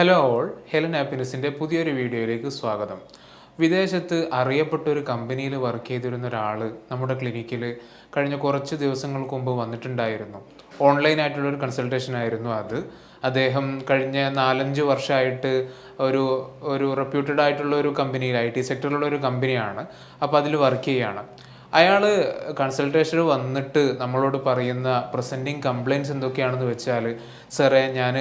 Hello all, Helen ഹാപ്പിനെസിൻ്റെ പുതിയൊരു വീഡിയോയിലേക്ക് സ്വാഗതം. വിദേശത്ത് അറിയപ്പെട്ട ഒരു കമ്പനിയിൽ വർക്ക് ചെയ്തിരുന്ന ഒരാൾ നമ്മുടെ ക്ലിനിക്കിൽ കഴിഞ്ഞ കുറച്ച് ദിവസങ്ങൾക്ക് മുമ്പ് വന്നിട്ടുണ്ടായിരുന്നു. ഓൺലൈനായിട്ടുള്ളൊരു കൺസൾട്ടേഷൻ ആയിരുന്നു അത്. അദ്ദേഹം കഴിഞ്ഞ 4-5 വർഷമായിട്ട് ഒരു ഒരു റെപ്യൂട്ടഡ് ആയിട്ടുള്ള ഒരു കമ്പനിയിൽ IT സെക്ടറിലുള്ള ഒരു കമ്പനിയാണ്. അപ്പോൾ അതിൽ വർക്ക് ചെയ്യുകയാണ്. അയാൾ കൺസൾട്ടേഷന് വന്നിട്ട് നമ്മളോട് പറയുന്ന പ്രസൻറ്റിങ് കംപ്ലയിൻറ്റ്സ് എന്തൊക്കെയാണെന്ന് വെച്ചാൽ, സാറേ ഞാൻ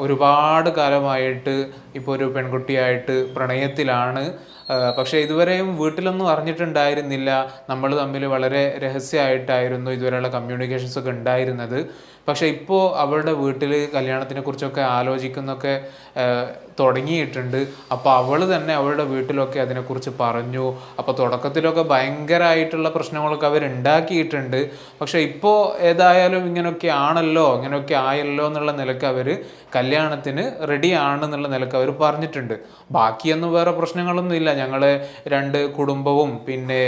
ഒരുപാട് കാലമായിട്ട് ഇപ്പോൾ ഒരു പെൺകുട്ടിയായിട്ട് പ്രണയത്തിലാണ്. പക്ഷേ ഇതുവരെയും വീട്ടിലൊന്നും അറിഞ്ഞിട്ടുണ്ടായിരുന്നില്ല. നമ്മൾ തമ്മിൽ വളരെ രഹസ്യമായിട്ടായിരുന്നു ഇതുവരെയുള്ള കമ്മ്യൂണിക്കേഷൻസ് ഒക്കെ ഉണ്ടായിരുന്നത്. പക്ഷേ ഇപ്പോൾ അവളുടെ വീട്ടിൽ കല്യാണത്തിനെ കുറിച്ചൊക്കെ ആലോചിക്കുന്നൊക്കെ തുടങ്ങിയിട്ടുണ്ട്. അപ്പോൾ അവൾ തന്നെ അവളുടെ വീട്ടിലൊക്കെ അതിനെക്കുറിച്ച് പറഞ്ഞു. അപ്പോൾ തുടക്കത്തിലൊക്കെ ഭയങ്കരമായിട്ടുള്ള പ്രശ്നങ്ങളൊക്കെ അവരുണ്ടാക്കിയിട്ടുണ്ട്. പക്ഷേ ഇപ്പോൾ ഏതായാലും ഇങ്ങനെയൊക്കെ ആണല്ലോ, ഇങ്ങനെയൊക്കെ ആയല്ലോ എന്നുള്ള നിലക്ക് അവർ കല്യാണത്തിന് റെഡി ആണെന്നുള്ള നിലക്ക് അവർ പറഞ്ഞിട്ടുണ്ട്. ബാക്കിയൊന്നും വേറെ പ്രശ്നങ്ങളൊന്നും ഇല്ല. ഞങ്ങൾ രണ്ട് കുടുംബവും പിന്നെ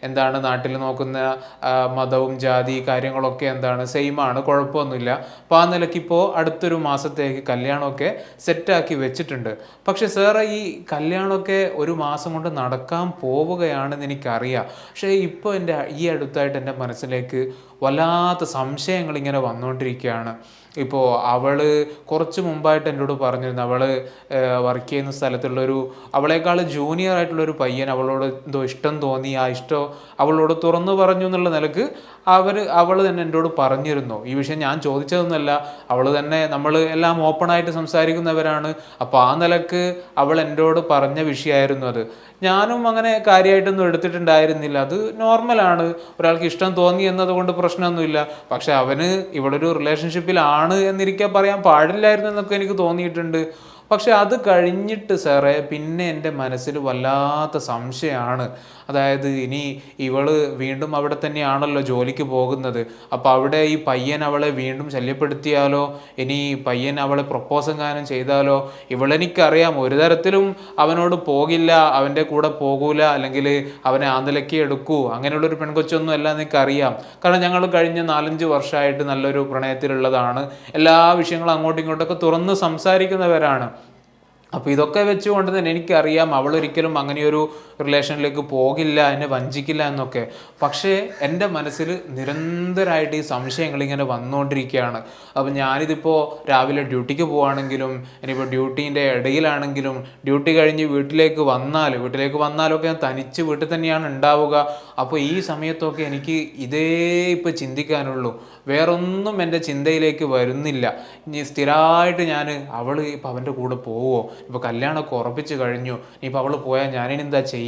എന്താണ് നാട്ടിൽ നോക്കുന്ന മതവും ജാതി കാര്യങ്ങളൊക്കെ എന്താണ് സെയിമാണ്, കുഴപ്പമൊന്നുമില്ല. അപ്പോൾ ആ നിലയ്ക്ക് ഇപ്പോൾ അടുത്തൊരു മാസത്തേക്ക് കല്യാണമൊക്കെ സെറ്റാക്കി വെച്ചിട്ടുണ്ട്. പക്ഷെ സാറേ, ഈ കല്യാണമൊക്കെ ഒരു മാസം കൊണ്ട് നടക്കാൻ പോവുകയാണെന്ന് എനിക്കറിയാം. പക്ഷേ ഇപ്പോൾ ഈ അടുത്തായിട്ട് എൻ്റെ മനസ്സിലേക്ക് വല്ലാത്ത സംശയങ്ങൾ ഇങ്ങനെ വന്നുകൊണ്ടിരിക്കുകയാണ്. ഇപ്പോൾ അവൾ കുറച്ച് മുമ്പായിട്ട് എന്നോട് പറഞ്ഞിരുന്നു, അവൾ വർക്ക് ചെയ്യുന്ന സ്ഥലത്തുള്ളൊരു അവളേക്കാൾ ജൂനിയർ ആയിട്ടുള്ളൊരു പയ്യൻ അവളോട് എന്തോ ഇഷ്ടം തോന്നി. ആ ഇഷ്ടം അവളോട് തുറന്നു പറഞ്ഞു എന്നുള്ള നിലക്ക് അവൾ തന്നെ എന്നോട് പറഞ്ഞിരുന്നു. ഈ വിഷയം ഞാൻ ചോദിച്ചതൊന്നുമല്ല, അവൾ തന്നെ, നമ്മൾ എല്ലാം ഓപ്പണായിട്ട് സംസാരിക്കുന്നവരാണ്. അപ്പോൾ ആ നിലക്ക് അവൾ എന്നോട് പറഞ്ഞ വിഷയമായിരുന്നു അത്. ഞാനും അങ്ങനെ കാര്യമായിട്ടൊന്നും എടുത്തിട്ടുണ്ടായിരുന്നില്ല. അത് നോർമലാണ്, ഒരാൾക്ക് ഇഷ്ടം തോന്നി എന്നതുകൊണ്ട് പ്രശ്നമൊന്നുമില്ല. പക്ഷെ അവന് ഇവിടെ ഒരു റിലേഷൻഷിപ്പിലാണ് എന്നിരിക്കാൻ പറയാൻ പാടില്ലായിരുന്നു എന്നൊക്കെ എനിക്ക് തോന്നിയിട്ടുണ്ട്. പക്ഷെ അത് കഴിഞ്ഞിട്ട് സാറേ പിന്നെ എൻ്റെ മനസ്സിൽ വല്ലാത്ത സംശയമാണ്. അതായത് ഇനി ഇവള് വീണ്ടും അവിടെ തന്നെയാണല്ലോ ജോലിക്ക് പോകുന്നത്. അപ്പോൾ അവിടെ ഈ പയ്യൻ അവളെ വീണ്ടും ശല്യപ്പെടുത്തിയാലോ, ഇനി പയ്യൻ അവളെ പ്രപ്പോസ് എങ്ങാനും ചെയ്താലോ? ഇവളെനിക്കറിയാം ഒരു തരത്തിലും അവനോട് പോകില്ല, അവൻ്റെ കൂടെ പോകൂല, അല്ലെങ്കിൽ അവനെ ആന്തലക്കി എടുക്കൂ, അങ്ങനെയുള്ളൊരു പെൺകൊച്ചൊന്നും അല്ല എനിക്കറിയാം. കാരണം ഞങ്ങൾ കഴിഞ്ഞ 4-5 വർഷമായിട്ട് നല്ലൊരു പ്രണയത്തിലുള്ളതാണ്. എല്ലാ വിഷയങ്ങളും അങ്ങോട്ടും ഇങ്ങോട്ടൊക്കെ തുറന്ന് സംസാരിക്കുന്നവരാണ്. അപ്പോൾ ഇതൊക്കെ വെച്ചുകൊണ്ട് തന്നെ എനിക്കറിയാം അവളൊരിക്കലും അങ്ങനെയൊരു റിലേഷനിലേക്ക് പോകില്ല, എന്നെ വഞ്ചിക്കില്ല എന്നൊക്കെ. പക്ഷേ എൻ്റെ മനസ്സിൽ നിരന്തരമായിട്ട് ഈ സംശയങ്ങൾ ഇങ്ങനെ വന്നുകൊണ്ടിരിക്കുകയാണ്. അപ്പോൾ ഞാനിതിപ്പോൾ രാവിലെ ഡ്യൂട്ടിക്ക് പോവുകയാണെങ്കിലും, ഇനിയിപ്പോൾ ഡ്യൂട്ടീൻ്റെ ഇടയിലാണെങ്കിലും, ഡ്യൂട്ടി കഴിഞ്ഞ് വീട്ടിലേക്ക് വന്നാലൊക്കെ ഞാൻ തനിച്ച് വീട്ടിൽ തന്നെയാണ് ഉണ്ടാവുക. അപ്പോൾ ഈ സമയത്തൊക്കെ എനിക്ക് ഇതേ ഇപ്പോൾ ചിന്തിക്കാനുള്ളൂ, വേറൊന്നും എൻ്റെ ചിന്തയിലേക്ക് വരുന്നില്ല. ഇനി സ്ഥിരമായിട്ട് അവൾ ഇപ്പോൾ അവൻ്റെ കൂടെ പോവുമോ, ഇപ്പോൾ കല്യാണമൊക്കെ ഉറപ്പിച്ച് കഴിഞ്ഞു, ഇനിയിപ്പോൾ അവൾ പോയാൽ ഞാനിനി എന്താ ചെയ്യുക,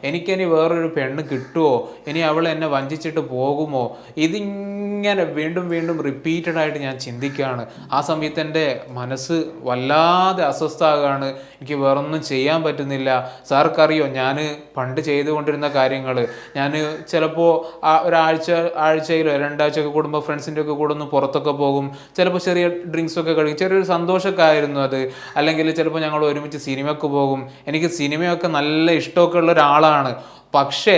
എനിക്കിനി വേറൊരു പെണ്ണ് കിട്ടുമോ, ഇനി അവൾ എന്നെ വഞ്ചിച്ചിട്ട് പോകുമോ, ഇതിങ്ങനെ വീണ്ടും വീണ്ടും റിപ്പീറ്റഡ് ആയിട്ട് ഞാൻ ചിന്തിക്കുകയാണ്. ആ സമയത്ത് എൻ്റെ മനസ്സ് വല്ലാതെ അസ്വസ്ഥമാകുകയാണ്. എനിക്ക് വേറൊന്നും ചെയ്യാൻ പറ്റുന്നില്ല. സാർക്കറിയോ, ഞാൻ പണ്ട് ചെയ്തുകൊണ്ടിരുന്ന കാര്യങ്ങൾ, ഞാൻ ചിലപ്പോൾ ആഴ്ചയിലോ 2 ആഴ്ചയൊക്കെ കൂടുമ്പോൾ ഫ്രണ്ട്സിൻ്റെ ഒക്കെ കൂടെ ഒന്ന് പുറത്തൊക്കെ പോകും. ചിലപ്പോൾ ചെറിയ ഡ്രിങ്ക്സൊക്കെ കഴിക്കും, ചെറിയൊരു സന്തോഷമൊക്കെ ആയിരുന്നു അത്. അല്ലെങ്കിൽ ചിലപ്പോൾ ഞങ്ങൾ ഒരുമിച്ച് സിനിമയ്ക്ക് പോകും. എനിക്ക് സിനിമയൊക്കെ നല്ല ഇഷ്ടമൊക്കെ ഉള്ള ഒരാളാണ്. പക്ഷേ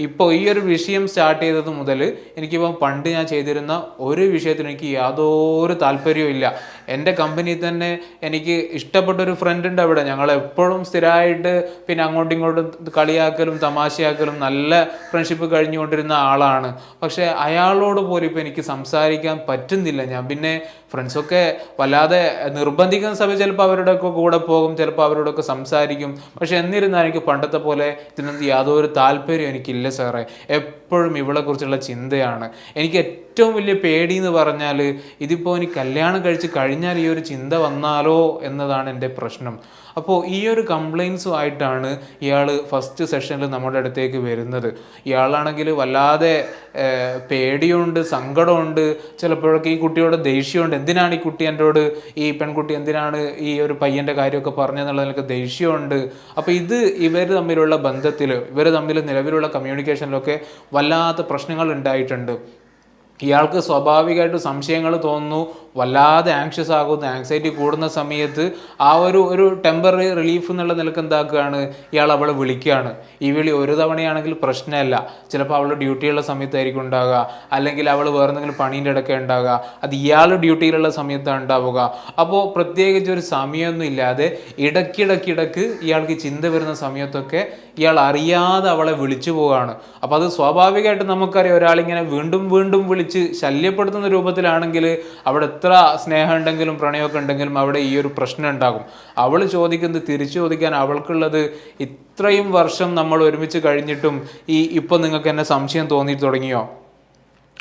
ഇപ്പോൾ ഈ ഒരു വിഷയം സ്റ്റാർട്ട് ചെയ്തത് മുതൽ എനിക്കിപ്പം പണ്ട് ഞാൻ ചെയ്തിരുന്ന ഒരു വിഷയത്തിന് എനിക്ക് യാതൊരു താല്പര്യവും ഇല്ല. എൻ്റെ കമ്പനിയിൽ തന്നെ എനിക്ക് ഇഷ്ടപ്പെട്ടൊരു ഫ്രണ്ട് ഉണ്ട് അവിടെ. ഞങ്ങൾ എപ്പോഴും സ്ഥിരമായിട്ട് പിന്നെ അങ്ങോട്ടും ഇങ്ങോട്ടും കളിയാക്കലും തമാശയാക്കലും നല്ല ഫ്രണ്ട്ഷിപ്പ് കഴിഞ്ഞുകൊണ്ടിരുന്ന ആളാണ്. പക്ഷേ അയാളോട് പോലും ഇപ്പോൾ എനിക്ക് സംസാരിക്കാൻ പറ്റുന്നില്ല. ഞാൻ പിന്നെ ഫ്രണ്ട്സൊക്കെ വല്ലാതെ നിർബന്ധിക്കുന്ന സമയത്ത് ചിലപ്പോൾ അവരുടെയൊക്കെ കൂടെ പോകും, ചിലപ്പോൾ അവരോടൊക്കെ സംസാരിക്കും. പക്ഷെ എന്നിരുന്നാലും എനിക്ക് പണ്ടത്തെ പോലെ ഇതിനൊന്നും യാതൊരു താല്പര്യം എനിക്കില്ല സാറേ. എപ്പോഴും ഇവളെക്കുറിച്ചുള്ള ചിന്തയാണ്. എനിക്ക് ഏറ്റവും വലിയ പേടി എന്ന് പറഞ്ഞാൽ, ഇതിപ്പോൾ എനിക്ക് കല്യാണം കഴിച്ച് കഴിഞ്ഞാൽ ഈ ഒരു ചിന്ത വന്നാലോ എന്നതാണ് എൻ്റെ പ്രശ്നം. അപ്പോൾ ഈ ഒരു കംപ്ലയിൻസുമായിട്ടാണ് ഇയാൾ ഫസ്റ്റ് സെഷനിൽ നമ്മുടെ അടുത്തേക്ക് വരുന്നത്. ഇയാളാണെങ്കിൽ വല്ലാതെ പേടിയുണ്ട്, സങ്കടമുണ്ട്, ചിലപ്പോഴൊക്കെ ഈ കുട്ടിയോട് ദേഷ്യമുണ്ട്. എന്തിനാണ് ഈ കുട്ടി എന്നോട്, ഈ പെൺകുട്ടി എന്തിനാണ് ഈ ഒരു പയ്യൻ്റെ കാര്യമൊക്കെ പറഞ്ഞതെന്നുള്ളതിനൊക്കെ ദേഷ്യമുണ്ട്. അപ്പോൾ ഇവർ തമ്മിലുള്ള ബന്ധത്തിൽ, ഇവർ തമ്മിൽ നിലവിലുള്ള കമ്മ്യൂണിക്കേഷനിലൊക്കെ വല്ലാത്ത പ്രശ്നങ്ങൾ ഉണ്ടായിട്ടുണ്ട്. ഇയാൾക്ക് സ്വാഭാവികമായിട്ട് സംശയങ്ങൾ തോന്നുന്നു, വല്ലാതെ ആങ്ഷ്യസ് ആകുന്നു, ആങ്സൈറ്റി കൂടുന്ന സമയത്ത് ആ ഒരു ടെമ്പററി റിലീഫ് എന്നുള്ള നിലക്ക് എന്താക്കുകയാണ്, ഇയാൾ അവളെ വിളിക്കുകയാണ്. ഈ വിളി ഒരു തവണയാണെങ്കിൽ പ്രശ്നമല്ല, ചിലപ്പോൾ അവൾ ഡ്യൂട്ടിയുള്ള സമയത്തായിരിക്കും ഉണ്ടാകുക, അല്ലെങ്കിൽ അവൾ വേറെ എന്തെങ്കിലും പണീൻ്റെ ഇടയ്ക്ക് ഉണ്ടാകുക, അത് ഇയാൾ ഡ്യൂട്ടിയിലുള്ള സമയത്താണ് ഉണ്ടാവുക. അപ്പോൾ പ്രത്യേകിച്ച് ഒരു സമയമൊന്നും ഇല്ലാതെ ഇടയ്ക്കിടയ്ക്ക് ഇയാൾക്ക് ചിന്ത വരുന്ന സമയത്തൊക്കെ ഇയാൾ അറിയാതെ അവളെ വിളിച്ചു പോവുകയാണ്. അപ്പോൾ അത് സ്വാഭാവികമായിട്ട് നമുക്കറിയാം, ഒരാളിങ്ങനെ വീണ്ടും വീണ്ടും വിളിച്ച് ശല്യപ്പെടുത്തുന്ന രൂപത്തിലാണെങ്കിൽ അവിടെ എത്ര സ്നേഹം ഉണ്ടെങ്കിലും പ്രണയമൊക്കെ ഉണ്ടെങ്കിലും അവിടെ ഈ ഒരു പ്രശ്നം ഉണ്ടാകും. അവൾ ചോദിക്കുന്നത് തിരിച്ചു ചോദിക്കാൻ അവൾക്കുള്ളത്, ഇത്രയും വർഷം നമ്മൾ ഒരുമിച്ച് കഴിഞ്ഞിട്ടും ഇപ്പം നിങ്ങൾക്ക് എന്നെ സംശയം തോന്നി തുടങ്ങിയോ?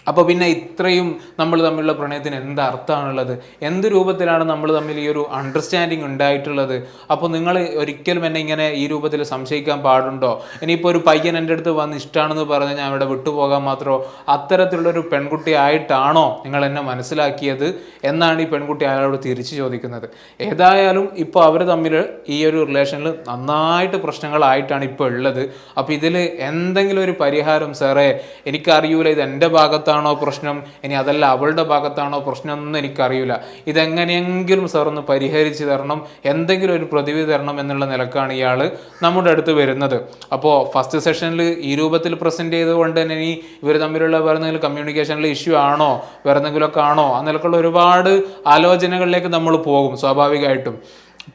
അപ്പോൾ പിന്നെ ഇത്രയും നമ്മൾ തമ്മിലുള്ള പ്രണയത്തിന് എന്ത് അർത്ഥമാണുള്ളത്? എന്ത് രൂപത്തിലാണ് നമ്മൾ തമ്മിൽ ഈ ഒരു അണ്ടർസ്റ്റാൻഡിങ് ഉണ്ടായിട്ടുള്ളത്? അപ്പോൾ നിങ്ങൾ ഒരിക്കലും എന്നെ ഇങ്ങനെ ഈ രൂപത്തിൽ സംശയിക്കാൻ പാടുണ്ടോ? ഇനിയിപ്പോൾ ഒരു പയ്യൻ എൻ്റെ അടുത്ത് വന്ന് ഇഷ്ടമാണെന്ന് പറഞ്ഞാൽ ഞാൻ അവിടെ വിട്ടുപോകാൻ മാത്രമോ? അത്തരത്തിലുള്ളൊരു പെൺകുട്ടി ആയിട്ടാണോ നിങ്ങൾ എന്നെ മനസ്സിലാക്കിയത് എന്നാണ് ഈ പെൺകുട്ടി അയാളോട് തിരിച്ചു ചോദിക്കുന്നത്. ഏതായാലും ഇപ്പോൾ അവർ തമ്മിൽ ഈ ഒരു റിലേഷനിൽ നന്നായിട്ട് പ്രശ്നങ്ങളായിട്ടാണ് ഇപ്പോൾ ഉള്ളത്. അപ്പോൾ ഇതിൽ എന്തെങ്കിലും ഒരു പരിഹാരം, സാറേ എനിക്കറിയൂല ഇത് എൻ്റെ ഭാഗത്താണ് പ്രശ്നം, ഇനി അതല്ല അവളുടെ ഭാഗത്താണോ പ്രശ്നം എന്നൊന്നും എനിക്കറിയില്ല, ഇതെങ്ങനെയെങ്കിലും സാർ ഒന്ന് പരിഹരിച്ച് തരണം, എന്തെങ്കിലും ഒരു പ്രതിവിധി തരണം എന്നുള്ള നിലക്കാണ് ഇയാൾ നമ്മുടെ അടുത്ത് വരുന്നത്. അപ്പോൾ ഫസ്റ്റ് സെഷനിൽ ഈ രൂപത്തിൽ പ്രസൻറ്റ് ചെയ്തുകൊണ്ട് തന്നെ ഇനി ഇവർ തമ്മിലുള്ള വേറെ എന്തെങ്കിലും കമ്മ്യൂണിക്കേഷനിൽ ഇഷ്യൂ ആണോ, വേറെ എന്തെങ്കിലുമൊക്കെ ആണോ, ആ നിലക്കുള്ള ഒരുപാട് ആലോചനകളിലേക്ക് നമ്മൾ പോകും സ്വാഭാവികമായിട്ടും.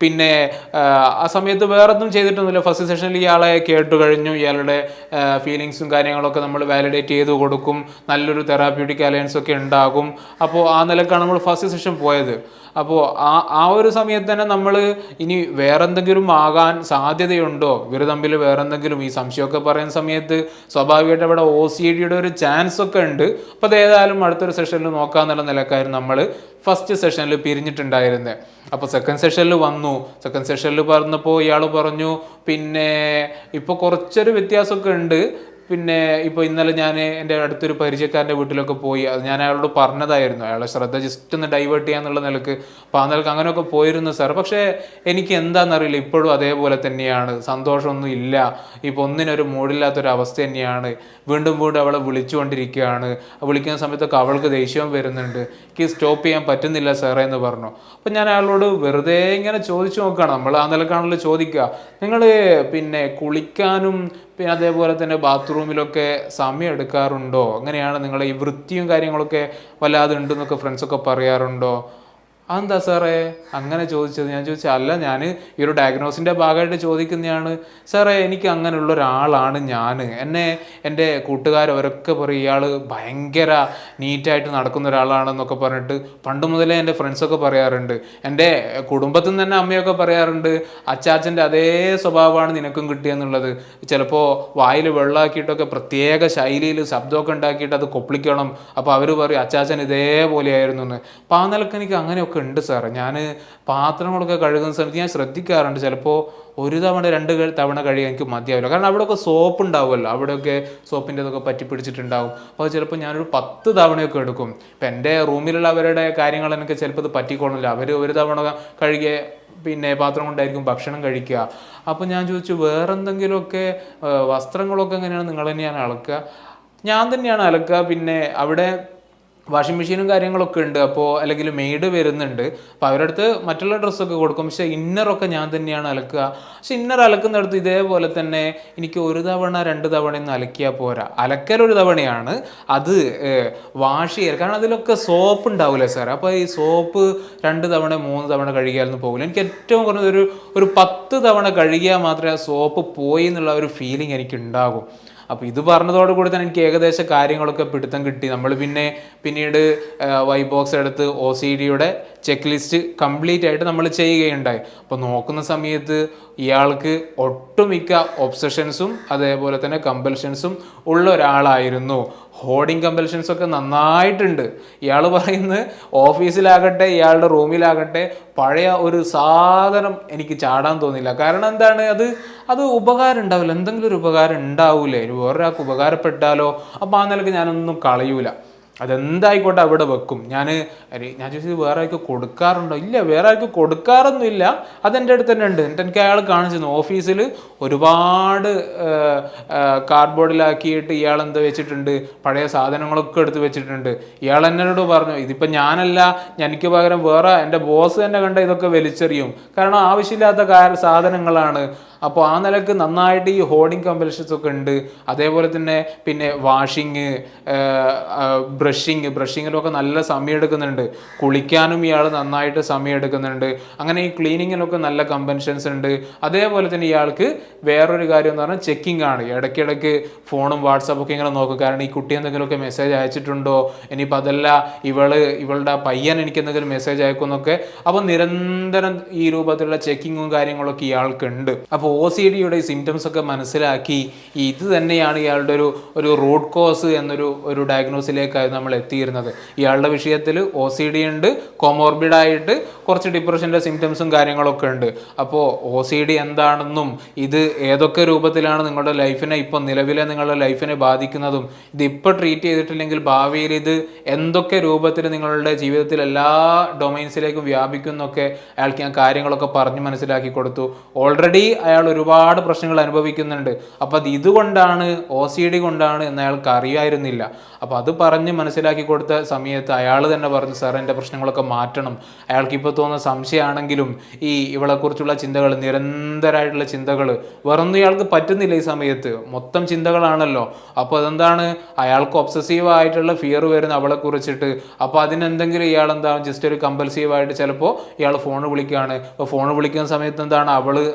പിന്നെ ആ സമയത്ത് വേറൊന്നും ചെയ്തിട്ടൊന്നുമില്ല. ഫസ്റ്റ് സെഷനിൽ ഇയാളെ കേട്ടു കഴിഞ്ഞു, ഇയാളുടെ ഫീലിങ്സും കാര്യങ്ങളൊക്കെ നമ്മൾ വാലിഡേറ്റ് ചെയ്ത് കൊടുക്കും, നല്ലൊരു തെറാപ്യൂട്ടിക് അലയൻസ് ഒക്കെ ഉണ്ടാകും. അപ്പോൾ ആ നിലക്കാണ് നമ്മൾ ഫസ്റ്റ് സെഷൻ പോയത്. അപ്പോൾ ആ ഒരു സമയത്ത് തന്നെ നമ്മൾ ഇനി വേറെന്തെങ്കിലും ആകാൻ സാധ്യതയുണ്ടോ, ഇവർ തമ്മിൽ വേറെന്തെങ്കിലും, ഈ സംശയമൊക്കെ പറയുന്ന സമയത്ത് സ്വാഭാവികമായിട്ട് അവിടെ OCD ഒരു ചാൻസ് ഒക്കെ ഉണ്ട്. അപ്പോൾ അത് ഏതായാലും അടുത്തൊരു സെഷനിൽ നോക്കാന്നുള്ള നിലക്കായിരുന്നു നമ്മൾ ഫസ്റ്റ് സെഷനിൽ പിരിഞ്ഞിട്ടുണ്ടായിരുന്നത്. അപ്പോൾ സെക്കൻഡ് സെഷനിൽ വന്നു. സെക്കൻഡ് സെഷനിൽ പറഞ്ഞപ്പോൾ ഇയാൾ പറഞ്ഞു, പിന്നെ ഇപ്പോൾ കുറച്ചൊരു വ്യത്യാസമൊക്കെ ഉണ്ട്. പിന്നെ ഇപ്പോൾ ഇന്നലെ ഞാൻ എൻ്റെ അടുത്തൊരു പരിചയക്കാരൻ്റെ വീട്ടിലൊക്കെ പോയി, അത് ഞാൻ അയാളോട് പറഞ്ഞതായിരുന്നു, അയാളെ ശ്രദ്ധ ജസ്റ്റ് ഒന്ന് ഡൈവേർട്ട് ചെയ്യാന്നുള്ള നിലക്ക്. അപ്പോൾ ആ നിലക്ക് അങ്ങനെയൊക്കെ പോയിരുന്നു സാർ. പക്ഷേ എനിക്ക് എന്താണെന്നറിയില്ല, ഇപ്പോഴും അതേപോലെ തന്നെയാണ്, സന്തോഷമൊന്നും ഇല്ല, ഇപ്പോൾ ഒന്നിനൊരു മൂടില്ലാത്തൊരവസ്ഥ തന്നെയാണ്. വീണ്ടും വീണ്ടും അവളെ വിളിച്ചുകൊണ്ടിരിക്കുകയാണ്, വിളിക്കുന്ന സമയത്തൊക്കെ അവൾക്ക് ദേഷ്യം വരുന്നുണ്ട്, എനിക്ക് സ്റ്റോപ്പ് ചെയ്യാൻ പറ്റുന്നില്ല സാറേ എന്ന് പറഞ്ഞു. അപ്പം ഞാൻ അയാളോട് വെറുതെ ഇങ്ങനെ ചോദിച്ചു നോക്കുകയാണ്, നമ്മൾ ആ നിലക്കാണല്ലോ ചോദിക്കുക, നിങ്ങൾ പിന്നെ കുളിക്കാനും പിന്നെ അതേപോലെ തന്നെ ബാത്റൂമിലൊക്കെ സമയം എടുക്കാറുണ്ടോ, അങ്ങനെയാണ് നിങ്ങളെ ഈ വൃത്തിയും കാര്യങ്ങളൊക്കെ വല്ലാതെ ഉണ്ടെന്നൊക്കെ ഫ്രണ്ട്സൊക്കെ പറയാറുണ്ടോ? അതെന്താ സാറേ അങ്ങനെ ചോദിച്ചത്? ഞാൻ ചോദിച്ചാൽ അല്ല, ഞാൻ ഈ ഒരു ഡയഗ്നോസിൻ്റെ ഭാഗമായിട്ട് ചോദിക്കുന്നതാണ് സാറേ, എനിക്ക് അങ്ങനെയുള്ള ഒരാളാണ് ഞാൻ. എൻ്റെ കൂട്ടുകാരവരൊക്കെ പറയും ഇയാൾ ഭയങ്കര നീറ്റായിട്ട് നടക്കുന്ന ഒരാളാണെന്നൊക്കെ പറഞ്ഞിട്ട് പണ്ട് മുതലേ എൻ്റെ ഫ്രണ്ട്സൊക്കെ പറയാറുണ്ട്. എൻ്റെ കുടുംബത്തിൽ നിന്ന് തന്നെ അമ്മയൊക്കെ പറയാറുണ്ട്, അച്ചാച്ചൻ്റെ അതേ സ്വഭാവമാണ് നിനക്കും കിട്ടിയെന്നുള്ളത്. ചിലപ്പോൾ വായിൽ വെള്ളമാക്കിയിട്ടൊക്കെ പ്രത്യേക ശൈലിയിൽ ശബ്ദമൊക്കെ ഉണ്ടാക്കിയിട്ട് അത് കൊപ്പിളിക്കണം, അപ്പോൾ അവർ പറയും അച്ചാച്ചൻ ഇതേപോലെയായിരുന്നു എന്ന്. അപ്പോൾ ആ നിലക്ക് എനിക്ക് അങ്ങനെയൊക്കെ ഉണ്ട് സാറേ. ഞാൻ പാത്രങ്ങളൊക്കെ കഴുകുന്ന സമയത്ത് ഞാൻ ശ്രദ്ധിക്കാറുണ്ട്, ചിലപ്പോൾ ഒരു തവണ 2 തവണ കഴുകാൻ എനിക്ക് മതിയാവില്ല, കാരണം അവിടെയൊക്കെ സോപ്പ് ഉണ്ടാവുമല്ലോ, അവിടെയൊക്കെ സോപ്പിൻ്റെ ഇതൊക്കെ പറ്റി പിടിച്ചിട്ടുണ്ടാവും. അപ്പോൾ ചിലപ്പോൾ ഞാനൊരു 10 തവണയൊക്കെ എടുക്കും. ഇപ്പം എൻ്റെ റൂമിലുള്ള അവരുടെ കാര്യങ്ങൾ എനിക്ക് ചിലപ്പോൾ ഇത് പറ്റിക്കോളണില്ല, അവർ ഒരു തവണ കഴുകിയ പിന്നെ പാത്രം കൊണ്ടായിരിക്കും ഭക്ഷണം കഴിക്കുക. അപ്പോൾ ഞാൻ ചോദിച്ചു, വേറെന്തെങ്കിലുമൊക്കെ വസ്ത്രങ്ങളൊക്കെ എങ്ങനെയാണ് നിങ്ങൾ തന്നെയാണ് അലക്കുക? ഞാൻ തന്നെയാണ് അലക്കുക. പിന്നെ അവിടെ വാഷിംഗ് മെഷീനും കാര്യങ്ങളൊക്കെ ഉണ്ട്, അപ്പോൾ അല്ലെങ്കിൽ മെയ്ഡ് വരുന്നുണ്ട്, അപ്പോൾ അവരുടെ അടുത്ത് മറ്റുള്ള ഡ്രസ്സൊക്കെ കൊടുക്കും, പക്ഷേ ഇന്നറൊക്കെ ഞാൻ തന്നെയാണ് അലക്കുക. പക്ഷെ ഇന്നർ അലക്കുന്നിടത്ത് ഇതേപോലെ തന്നെ എനിക്ക് 1 തവണ 2 തവണയൊന്നും അലക്കിയാൽ പോരാ, അലക്കലൊരു തവണയാണ്, അത് വാഷ് ചെയ്യുക, കാരണം അതിലൊക്കെ സോപ്പ് ഉണ്ടാവില്ലേ സാർ. അപ്പോൾ ഈ സോപ്പ് 2 തവണ 3 തവണ കഴുകിയാലൊന്നും പോകില്ല. എനിക്ക് ഏറ്റവും കുറഞ്ഞത് ഒരു 10 തവണ കഴുകിയാൽ മാത്രമേ ആ സോപ്പ് പോയി എന്നുള്ള ഒരു ഫീലിംഗ് എനിക്ക് ഉണ്ടാകും. അപ്പോൾ ഇത് പറഞ്ഞതോടുകൂടി തന്നെ എനിക്ക് ഏകദേശം കാര്യങ്ങളൊക്കെ പിടുത്തം കിട്ടി. നമ്മൾ പിന്നീട് വൈബോക്സ് എടുത്ത് OCDയുടെ ചെക്ക് ലിസ്റ്റ് കംപ്ലീറ്റ് ആയിട്ട് നമ്മൾ ചെയ്യുകയുണ്ടായി. അപ്പോൾ നോക്കുന്ന സമയത്ത് ഇയാൾക്ക് ഒട്ടുമിക്ക ഒബ്സഷൻസും അതേപോലെ തന്നെ കമ്പൽഷൻസും ഉള്ള ഒരാളായിരുന്നു. ഹോർഡിങ് കമ്പൽഷൻസൊക്കെ നന്നായിട്ടുണ്ട്. ഇയാൾ പറയുന്നത് ഓഫീസിലാകട്ടെ ഇയാളുടെ റൂമിലാകട്ടെ പഴയ ഒരു സാധനം എനിക്ക് ചാടാൻ തോന്നില്ല. കാരണം എന്താണ്, അത് ഉപകാരം ഉണ്ടാവില്ല, എന്തെങ്കിലും ഒരു ഉപകാരം ഉണ്ടാവൂലേ, വേറൊരാൾക്ക് ഉപകാരപ്പെട്ടാലോ. അപ്പോൾ ആ നിലക്ക് ഞാനൊന്നും കളയൂല. അതെന്തായിക്കോട്ടെ അവിടെ വെക്കും. ഞാൻ ചോദിച്ചത് വേറെ ആൾക്ക് കൊടുക്കാറുണ്ടോ? ഇല്ല, വേറെ ആൾക്ക് കൊടുക്കാറൊന്നുമില്ല, അതെൻ്റെ അടുത്ത് തന്നെ ഉണ്ട്. എന്നിട്ട് എനിക്ക് അയാൾ കാണിച്ചു ഓഫീസിൽ ഒരുപാട് കാർഡ്ബോർഡിലാക്കിയിട്ട് ഇയാൾ എന്താ വെച്ചിട്ടുണ്ട്, പഴയ സാധനങ്ങളൊക്കെ എടുത്ത് വെച്ചിട്ടുണ്ട്. ഇയാൾ എന്നോട് പറഞ്ഞു, ഇതിപ്പോൾ ഞാനല്ല, എനിക്ക് പകരം വേറെ എൻ്റെ ബോസ് തന്നെ കണ്ട ഇതൊക്കെ വലിച്ചെറിയും, കാരണം ആവശ്യമില്ലാത്ത സാധനങ്ങളാണ്. അപ്പോൾ ആ നിലക്ക് നന്നായിട്ട് ഈ ഹോർഡിങ് കമ്പൽഷൻസ് ഒക്കെ ഉണ്ട്. അതേപോലെ തന്നെ പിന്നെ വാഷിങ്, ബ്രഷിങ്ങിലൊക്കെ നല്ല സമയം എടുക്കുന്നുണ്ട്. കുളിക്കാനും ഇയാൾ നന്നായിട്ട് സമയം എടുക്കുന്നുണ്ട്. അങ്ങനെ ഈ ക്ലീനിങ്ങിലൊക്കെ നല്ല കമ്പൻഷൻസ് ഉണ്ട്. അതേപോലെ തന്നെ ഇയാൾക്ക് വേറൊരു കാര്യം എന്ന് പറഞ്ഞാൽ ചെക്കിംഗ് ആണ്. ഇടയ്ക്കിടയ്ക്ക് ഫോണും വാട്സാപ്പൊക്കെ ഇങ്ങനെ നോക്കും. കാരണം ഈ കുട്ടി എന്തെങ്കിലുമൊക്കെ മെസ്സേജ് അയച്ചിട്ടുണ്ടോ, ഇനിയിപ്പോൾ അതല്ല ഇവളുടെ പയ്യൻ എനിക്ക് എന്തെങ്കിലും മെസ്സേജ് അയക്കുമെന്നൊക്കെ. അപ്പോൾ നിരന്തരം ഈ രൂപത്തിലുള്ള ചെക്കിങ്ങും കാര്യങ്ങളൊക്കെ ഇയാൾക്കുണ്ട്. അപ്പോൾ OCDയുടെ സിംറ്റംസ് ഒക്കെ മനസ്സിലാക്കി ഇത് തന്നെയാണ് ഇയാളുടെ ഒരു റൂട്ട് കോസ് എന്നൊരു ഡയഗ്നോസിലേക്കാണ് നമ്മൾ എത്തിയിരുന്നത്. ഇയാളുടെ വിഷയത്തിൽ OCD ഉണ്ട്, കോമോർബിഡായിട്ട് കുറച്ച് ഡിപ്രഷൻ്റെ സിംറ്റംസും കാര്യങ്ങളൊക്കെ ഉണ്ട്. അപ്പോൾ OCD എന്താണെന്നും ഇത് ഏതൊക്കെ രൂപത്തിലാണ് നിങ്ങളുടെ ലൈഫിനെ ഇപ്പോൾ നിലവിലെ നിങ്ങളുടെ ലൈഫിനെ ബാധിക്കുന്നതും ഇത് ഇപ്പോൾ ട്രീറ്റ് ചെയ്തിട്ടില്ലെങ്കിൽ ഭാവിയിൽ ഇത് എന്തൊക്കെ രൂപത്തിൽ നിങ്ങളുടെ ജീവിതത്തിൽ എല്ലാ ഡൊമൈൻസിലേക്കും വ്യാപിക്കുന്നൊക്കെ അയാൾക്ക് ഞാൻ കാര്യങ്ങളൊക്കെ പറഞ്ഞ് മനസ്സിലാക്കി കൊടുത്തു. ഓൾറെഡി അയാൾ ഒരുപാട് പ്രശ്നങ്ങൾ അനുഭവിക്കുന്നുണ്ട്. അപ്പോൾ അത് ഇതുകൊണ്ടാണ്, OCD കൊണ്ടാണ് എന്ന് അയാൾക്ക് അറിയായിരുന്നില്ല. അപ്പോൾ അത് പറഞ്ഞ് മനസ്സിലാക്കി കൊടുത്ത സമയത്ത് അയാൾ തന്നെ പറഞ്ഞു, സാർ എൻ്റെ പ്രശ്നങ്ങളൊക്കെ മാറ്റണം. അയാൾക്ക് ഇപ്പോൾ തോന്നുന്ന സംശയമാണെങ്കിലും ഈ ഇവളെക്കുറിച്ചുള്ള ചിന്തകൾ, നിരന്തരമായിട്ടുള്ള ചിന്തകൾ, വേറൊന്നും ഇയാൾക്ക് പറ്റുന്നില്ല ഈ സമയത്ത്, മൊത്തം ചിന്തകളാണല്ലോ. അപ്പോൾ അതെന്താണ്, അയാൾക്ക് ഒബ്സസീവ് ആയിട്ടുള്ള ഫിയർ വരുന്ന അവളെ കുറിച്ചിട്ട്. അപ്പോൾ അതിനെന്തെങ്കിലും ഇയാൾ എന്താവും, ജസ്റ്റ് ഒരു കമ്പൽസീവായിട്ട് ചിലപ്പോൾ ഇയാൾ ഫോൺ വിളിക്കുകയാണ്. അപ്പോൾ ഫോൺ വിളിക്കുന്ന സമയത്ത് എന്താണ്,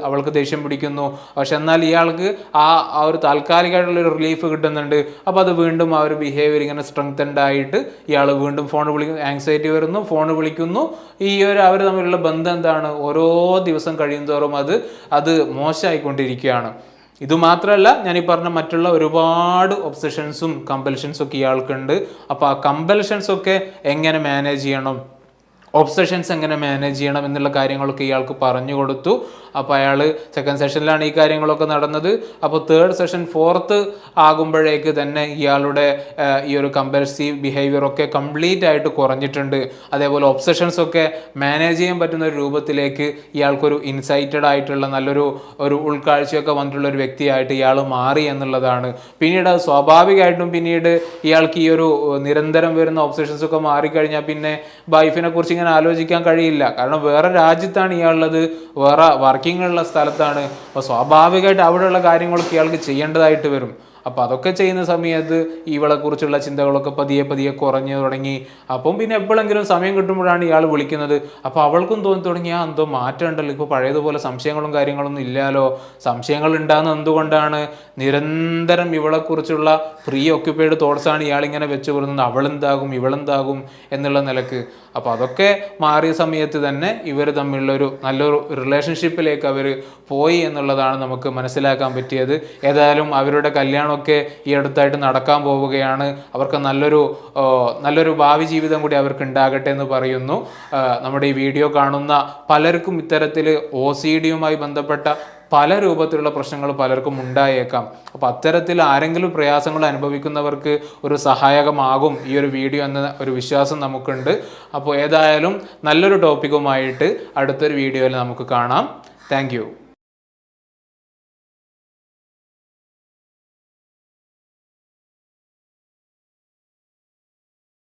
അവൾക്ക് ദേഷ്യം പിടിക്കുന്നു. പക്ഷെ എന്നാൽ ഇയാൾക്ക് ആ ഒരു താൽക്കാലികമായിട്ടുള്ളൊരു റിലീഫ് കിട്ടുന്നുണ്ട്. അപ്പോൾ അത് വീണ്ടും ആ ഒരു ബിഹേവിയർ ഇങ്ങനെ സ്ട്രെങ്തൻഡ് ആയിട്ട് ഇയാൾ വീണ്ടും ഫോൺ വിളിക്കുന്നു, ആങ്സൈറ്റി വരുന്നു, ഫോൺ വിളിക്കുന്നു. അവർ തമ്മിലുള്ള ബന്ധം എന്താണ്, ഓരോ ദിവസം കഴിയുന്തോറും അത് മോശമായിക്കൊണ്ടിരിക്കുകയാണ്. ഇതുമാത്രമല്ല, ഞാൻ ഈ പറഞ്ഞ മറ്റുള്ള ഒരുപാട് ഒബ്സഷൻസും കമ്പൽഷൻസും ഒക്കെ ഇയാൾക്കുണ്ട്. അപ്പോൾ ആ കമ്പൽഷൻസൊക്കെ എങ്ങനെ മാനേജ് ചെയ്യണം, ഒബ്സഷൻസ് എങ്ങനെ മാനേജ് ചെയ്യണം എന്നുള്ള കാര്യങ്ങളൊക്കെ ഇയാൾക്ക് പറഞ്ഞു കൊടുത്തു. അപ്പോൾ അയാൾ സെക്കൻഡ് സെഷനിലാണ് ഈ കാര്യങ്ങളൊക്കെ നടന്നത്. അപ്പോൾ തേർഡ് സെഷൻ, ഫോർത്ത് ആകുമ്പോഴേക്ക് തന്നെ ഇയാളുടെ ഈ ഒരു കമ്പൽസീവ് ബിഹേവിയറൊക്കെ കംപ്ലീറ്റ് ആയിട്ട് കുറഞ്ഞിട്ടുണ്ട്. അതേപോലെ ഒബ്സഷൻസ് ഒക്കെ മാനേജ് ചെയ്യാൻ പറ്റുന്ന ഒരു രൂപത്തിലേക്ക് ഇയാൾക്കൊരു ഇൻസൈറ്റഡ് ആയിട്ടുള്ള നല്ലൊരു ഉൾക്കാഴ്ചയൊക്കെ വന്നിട്ടുള്ള ഒരു വ്യക്തിയായിട്ട് ഇയാൾ മാറി എന്നുള്ളതാണ്. പിന്നീട് അത് സ്വാഭാവികമായിട്ടും പിന്നീട് ഇയാൾക്ക് ഈ ഒരു നിരന്തരം വരുന്ന ഒബ്സഷൻസ് ഒക്കെ മാറിക്കഴിഞ്ഞാൽ പിന്നെ വൈഫിനെ കുറിച്ച് ഇങ്ങനെ ആലോചിക്കാൻ കഴിയില്ല. കാരണം വേറെ രാജ്യത്താണ് ഇയാളുള്ളത്, വേറെ വർക്കിങ്ങുള്ള സ്ഥലത്താണ്. അപ്പോൾ സ്വാഭാവികമായിട്ട് അവിടെയുള്ള കാര്യങ്ങളൊക്കെ ഇയാൾക്ക് ചെയ്യേണ്ടതായിട്ട് വരും. അപ്പോൾ അതൊക്കെ ചെയ്യുന്ന സമയത്ത് ഇവളെക്കുറിച്ചുള്ള ചിന്തകളൊക്കെ പതിയെ കുറഞ്ഞു തുടങ്ങി. അപ്പം പിന്നെ എപ്പോഴെങ്കിലും സമയം കിട്ടുമ്പോഴാണ് ഇയാൾ വിളിക്കുന്നത്. അപ്പോൾ അവൾക്കും തോന്നി തുടങ്ങി, എന്തോ മാറ്റം ഉണ്ടല്ലോ, ഇപ്പോൾ പഴയതുപോലെ സംശയങ്ങളും കാര്യങ്ങളൊന്നും ഇല്ലല്ലോ. സംശയങ്ങൾ ഉണ്ടാകുന്നത് എന്തുകൊണ്ടാണ്, നിരന്തരം ഇവളെക്കുറിച്ചുള്ള പ്രീ ഓക്യുപ്പൈഡ് തോട്ട്സാണ് ഇയാളിങ്ങനെ വെച്ച് വരുന്നത്, ഇവളെന്താകും എന്നുള്ള നിലക്ക്. അപ്പോൾ അതൊക്കെ മാറിയ സമയത്ത് തന്നെ ഇവർ തമ്മിലുള്ളൊരു നല്ലൊരു റിലേഷൻഷിപ്പിലേക്ക് അവർ പോയി എന്നുള്ളതാണ് നമുക്ക് മനസ്സിലാക്കാൻ പറ്റിയത്. ഏതായാലും അവരുടെ കല്യാണമൊക്കെ ഈ അടുത്തായിട്ട് നടക്കാൻ പോവുകയാണ്. അവർക്ക് നല്ലൊരു ഭാവി ജീവിതം കൂടി അവർക്ക് ഉണ്ടാകട്ടെ എന്ന് പറയുന്നു. നമ്മുടെ ഈ വീഡിയോ കാണുന്ന പലർക്കും ഇത്തരത്തിൽ OCDയുമായി ബന്ധപ്പെട്ട പല രൂപത്തിലുള്ള പ്രശ്നങ്ങൾ പലർക്കും ഉണ്ടായേക്കാം. അപ്പോൾ അത്തരത്തിൽ ആരെങ്കിലും പ്രയാസങ്ങൾ അനുഭവിക്കുന്നവർക്ക് ഒരു സഹായകമാകും ഈ ഒരു വീഡിയോ എന്ന ഒരു വിശ്വാസം നമുക്കുണ്ട്. അപ്പോൾ ഏതായാലും നല്ലൊരു ടോപ്പിക്കുമായിട്ട് അടുത്തൊരു വീഡിയോയിൽ നമുക്ക് കാണാം. താങ്ക്